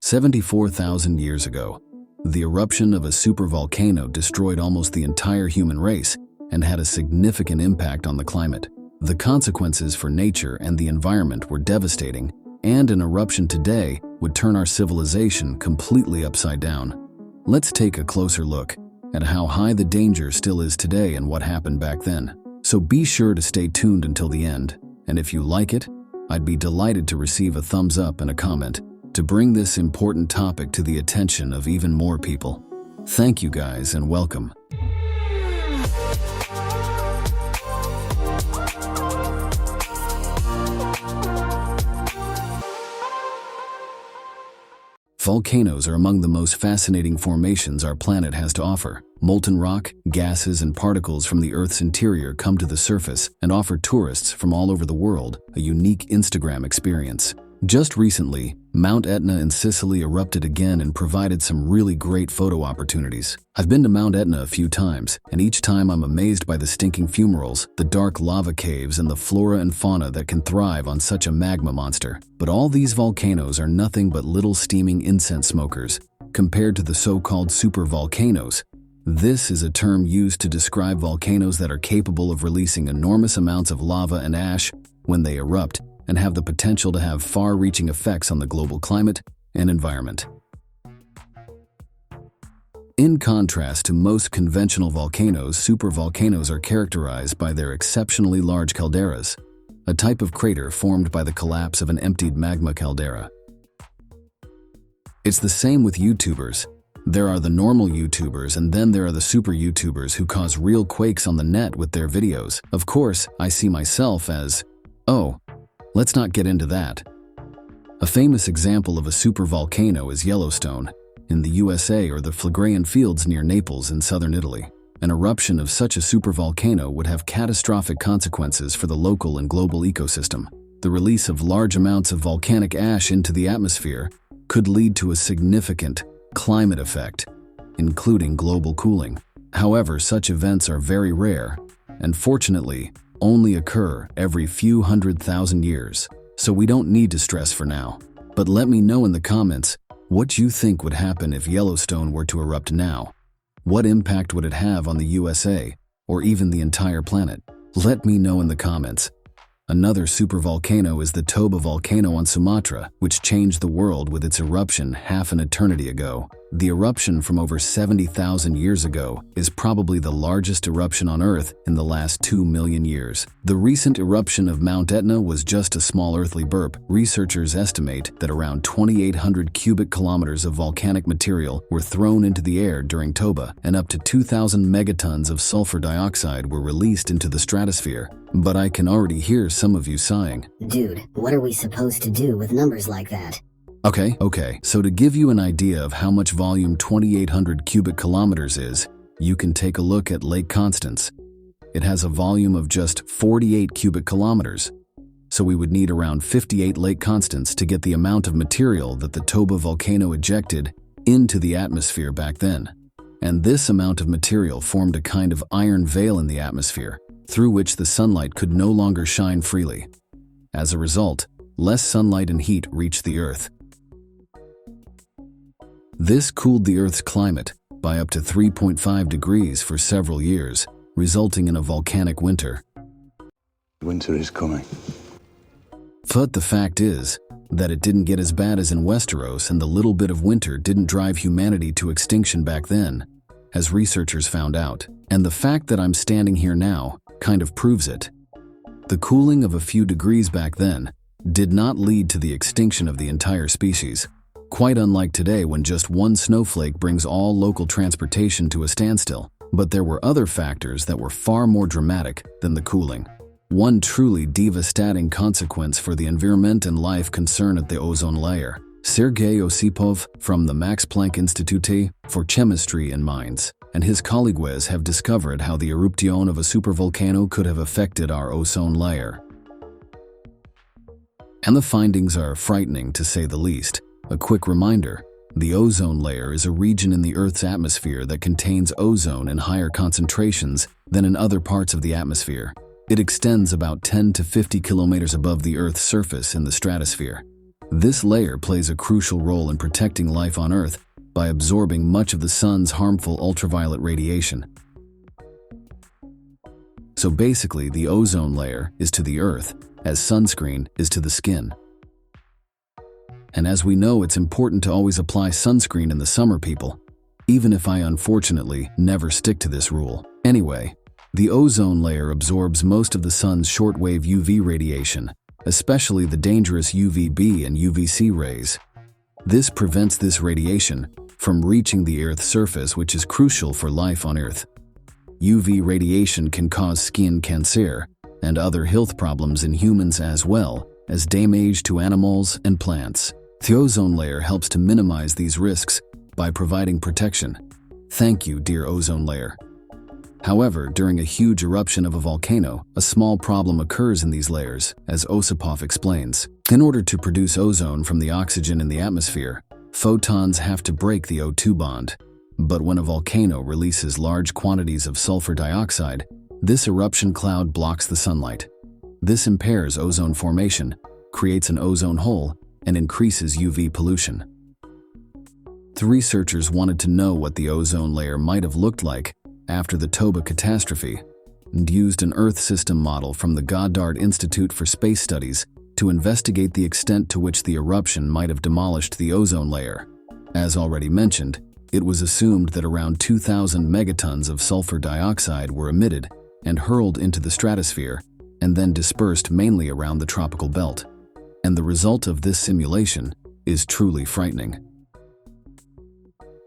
74,000 years ago, the eruption of a supervolcano destroyed almost the entire human race and had a significant impact on the climate. The consequences for nature and the environment were devastating, and an eruption today would turn our civilization completely upside down. Let's take a closer look at how high the danger still is today and what happened back then. So be sure to stay tuned until the end, and if you like it, I'd be delighted to receive a thumbs up and a comment to bring this important topic to the attention of even more people. Thank you guys and welcome. Volcanoes are among the most fascinating formations our planet has to offer. Molten rock, gases, and particles from the Earth's interior come to the surface and offer tourists from all over the world a unique Instagram experience. Just recently, Mount Etna in Sicily erupted again and provided some really great photo opportunities. I've been to Mount Etna a few times, and each time I'm amazed by the stinking fumaroles, the dark lava caves, and the flora and fauna that can thrive on such a magma monster. But all these volcanoes are nothing but little steaming incense smokers compared to the so-called supervolcanoes. This is a term used to describe volcanoes that are capable of releasing enormous amounts of lava and ash when they erupt, and have the potential to have far-reaching effects on the global climate and environment. In contrast to most conventional volcanoes, supervolcanoes are characterized by their exceptionally large calderas, a type of crater formed by the collapse of an emptied magma caldera. It's the same with YouTubers. There are the normal YouTubers, and then there are the super YouTubers who cause real quakes on the net with their videos. Of course, I see myself as, let's not get into that. A famous example of a supervolcano is Yellowstone in the USA, or the Phlegraean Fields near Naples in southern Italy. An eruption of such a supervolcano would have catastrophic consequences for the local and global ecosystem. The release of large amounts of volcanic ash into the atmosphere could lead to a significant climate effect, including global cooling. However, such events are very rare, and fortunately, only occur every few 100,000 years, so we don't need to stress for now. But let me know in the comments what you think would happen if Yellowstone were to erupt now. What impact would it have on the USA, or even the entire planet? Let me know in the comments. Another supervolcano is the Toba Volcano on Sumatra, which changed the world with its eruption half an eternity ago. The eruption from over 70,000 years ago is probably the largest eruption on Earth in the last 2 million years. The recent eruption of Mount Etna was just a small earthly burp. Researchers estimate that around 2,800 cubic kilometers of volcanic material were thrown into the air during Toba, and up to 2,000 megatons of sulfur dioxide were released into the stratosphere. But I can already hear some of you sighing. Dude, what are we supposed to do with numbers like that? Okay, so to give you an idea of how much volume 2,800 cubic kilometers is, you can take a look at Lake Constance. It has a volume of just 48 cubic kilometers. So we would need around 58 Lake Constance to get the amount of material that the Toba volcano ejected into the atmosphere back then. And this amount of material formed a kind of iron veil in the atmosphere, through which the sunlight could no longer shine freely. As a result, less sunlight and heat reached the Earth. This cooled the Earth's climate by up to 3.5 degrees for several years, resulting in a volcanic winter. Winter is coming. But the fact is that it didn't get as bad as in Westeros, and the little bit of winter didn't drive humanity to extinction back then, as researchers found out. And the fact that I'm standing here now kind of proves it. The cooling of a few degrees back then did not lead to the extinction of the entire species. Quite unlike today, when just one snowflake brings all local transportation to a standstill. But there were other factors that were far more dramatic than the cooling. One truly devastating consequence for the environment and life concerned at the ozone layer. Sergei Osipov from the Max Planck Institute for Chemistry and Mines and his colleagues have discovered how the eruption of a supervolcano could have affected our ozone layer. And the findings are frightening, to say the least. A quick reminder, the ozone layer is a region in the Earth's atmosphere that contains ozone in higher concentrations than in other parts of the atmosphere. It extends about 10 to 50 kilometers above the Earth's surface in the stratosphere. This layer plays a crucial role in protecting life on Earth by absorbing much of the sun's harmful ultraviolet radiation. So basically, the ozone layer is to the Earth as sunscreen is to the skin. And as we know, it's important to always apply sunscreen in the summer, people, even if I unfortunately never stick to this rule. Anyway, the ozone layer absorbs most of the sun's shortwave UV radiation, especially the dangerous UVB and UVC rays. This prevents this radiation from reaching the Earth's surface, which is crucial for life on Earth. UV radiation can cause skin cancer and other health problems in humans as well as damage to animals and plants. The ozone layer helps to minimize these risks by providing protection. Thank you, dear ozone layer. However, during a huge eruption of a volcano, a small problem occurs in these layers, as Osipov explains. In order to produce ozone from the oxygen in the atmosphere, photons have to break the O2 bond. But when a volcano releases large quantities of sulfur dioxide, this eruption cloud blocks the sunlight. This impairs ozone formation, creates an ozone hole, and increases UV pollution. The researchers wanted to know what the ozone layer might have looked like after the Toba catastrophe, and used an Earth system model from the Goddard Institute for Space Studies to investigate the extent to which the eruption might have demolished the ozone layer. As already mentioned, it was assumed that around 2,000 megatons of sulfur dioxide were emitted and hurled into the stratosphere, and then dispersed mainly around the tropical belt. And the result of this simulation is truly frightening.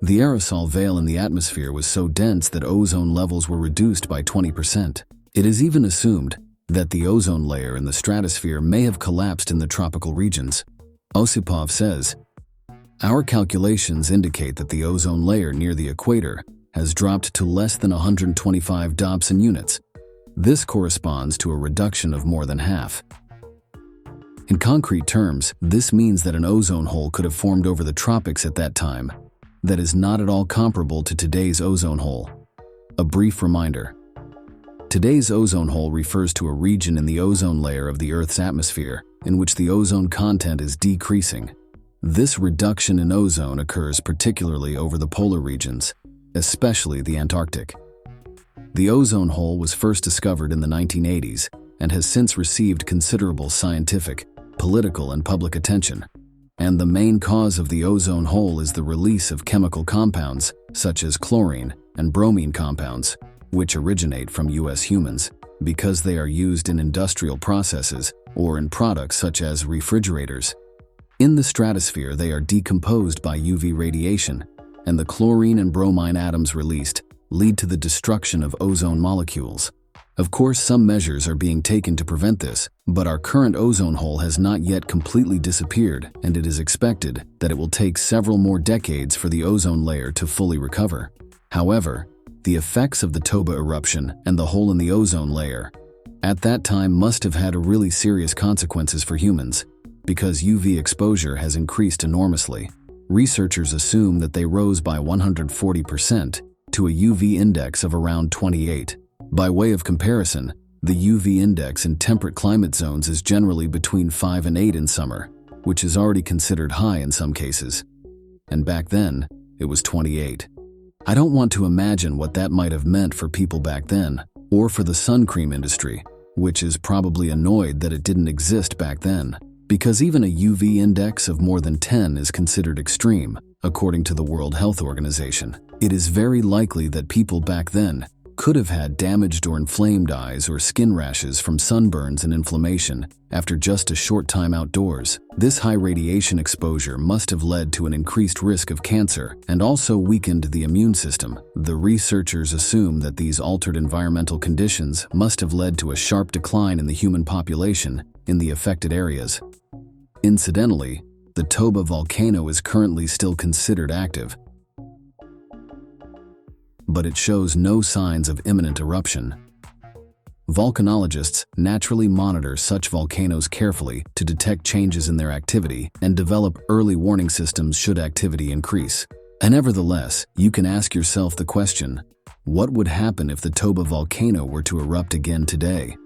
The aerosol veil in the atmosphere was so dense that ozone levels were reduced by 20%. It is even assumed that the ozone layer in the stratosphere may have collapsed in the tropical regions. Osipov says, "Our calculations indicate that the ozone layer near the equator has dropped to less than 125 Dobson units. This corresponds to a reduction of more than half. In concrete terms, this means that an ozone hole could have formed over the tropics at that time. That is not at all comparable to today's ozone hole. A brief reminder. Today's ozone hole refers to a region in the ozone layer of the Earth's atmosphere in which the ozone content is decreasing. This reduction in ozone occurs particularly over the polar regions, especially the Antarctic. The ozone hole was first discovered in the 1980s and has since received considerable scientific, political, and public attention. And the main cause of the ozone hole is the release of chemical compounds such as chlorine and bromine compounds, which originate from US humans because they are used in industrial processes or in products such as refrigerators. In the stratosphere, they are decomposed by UV radiation, and the chlorine and bromine atoms released lead to the destruction of ozone molecules. Of course, some measures are being taken to prevent this, but our current ozone hole has not yet completely disappeared, and it is expected that it will take several more decades for the ozone layer to fully recover. However, the effects of the Toba eruption and the hole in the ozone layer at that time must have had really serious consequences for humans, because UV exposure has increased enormously. Researchers assume that they rose by 140% to a UV index of around 28. By way of comparison, the UV index in temperate climate zones is generally between 5 and 8 in summer, which is already considered high in some cases. And back then, it was 28. I don't want to imagine what that might have meant for people back then, or for the sun cream industry, which is probably annoyed that it didn't exist back then, because even a UV index of more than 10 is considered extreme, according to the World Health Organization. It is very likely that people back then could have had damaged or inflamed eyes or skin rashes from sunburns and inflammation after just a short time outdoors. This high radiation exposure must have led to an increased risk of cancer and also weakened the immune system. The researchers assume that these altered environmental conditions must have led to a sharp decline in the human population in the affected areas. Incidentally, the Toba volcano is currently still considered active, but it shows no signs of imminent eruption. Volcanologists naturally monitor such volcanoes carefully to detect changes in their activity and develop early warning systems should activity increase. And nevertheless, you can ask yourself the question, what would happen if the Toba volcano were to erupt again today?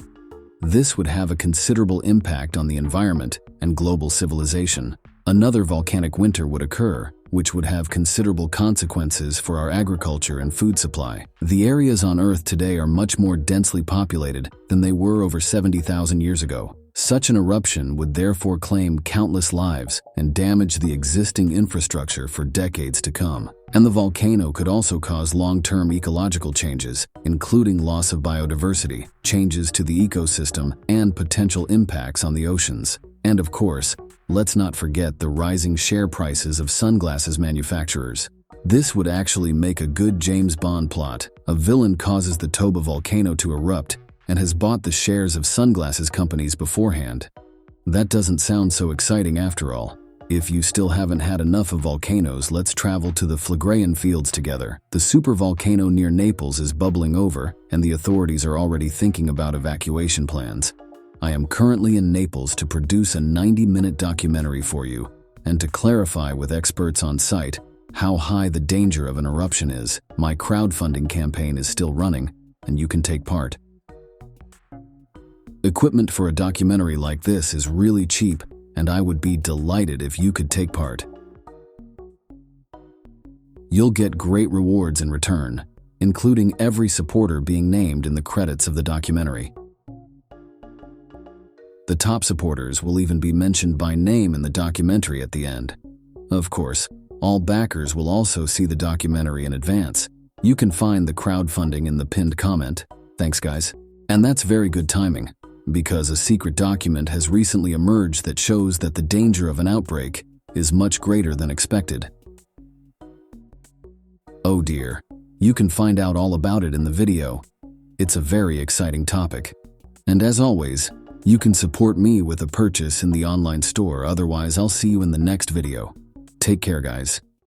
This would have a considerable impact on the environment and global civilization. another volcanic winter would occur, which would have considerable consequences for our agriculture and food supply. The areas on Earth today are much more densely populated than they were over 70,000 years ago. Such an eruption would therefore claim countless lives and damage the existing infrastructure for decades to come. And the volcano could also cause long-term ecological changes, including loss of biodiversity, changes to the ecosystem, and potential impacts on the oceans. And of course, let's not forget the rising share prices of sunglasses manufacturers. This would actually make a good James Bond plot. A villain causes the Toba volcano to erupt and has bought the shares of sunglasses companies beforehand. That doesn't sound so exciting after all. If you still haven't had enough of volcanoes, let's travel to the Phlegraean fields together. The supervolcano near Naples is bubbling over, and the authorities are already thinking about evacuation plans. I am currently in Naples to produce a 90-minute documentary for you, and to clarify with experts on site how high the danger of an eruption is. My crowdfunding campaign is still running, and you can take part. Equipment for a documentary like this is really cheap, and I would be delighted if you could take part. You'll get great rewards in return, including every supporter being named in the credits of the documentary. The top supporters will even be mentioned by name in the documentary at the end. Of course, all backers will also see the documentary in advance. You can find the crowdfunding in the pinned comment. Thanks, guys. And that's very good timing, because a secret document has recently emerged that shows that the danger of an outbreak is much greater than expected. Oh dear, you can find out all about it in the video. It's a very exciting topic. And as always, you can support me with a purchase in the online store, otherwise I'll see you in the next video. Take care, guys.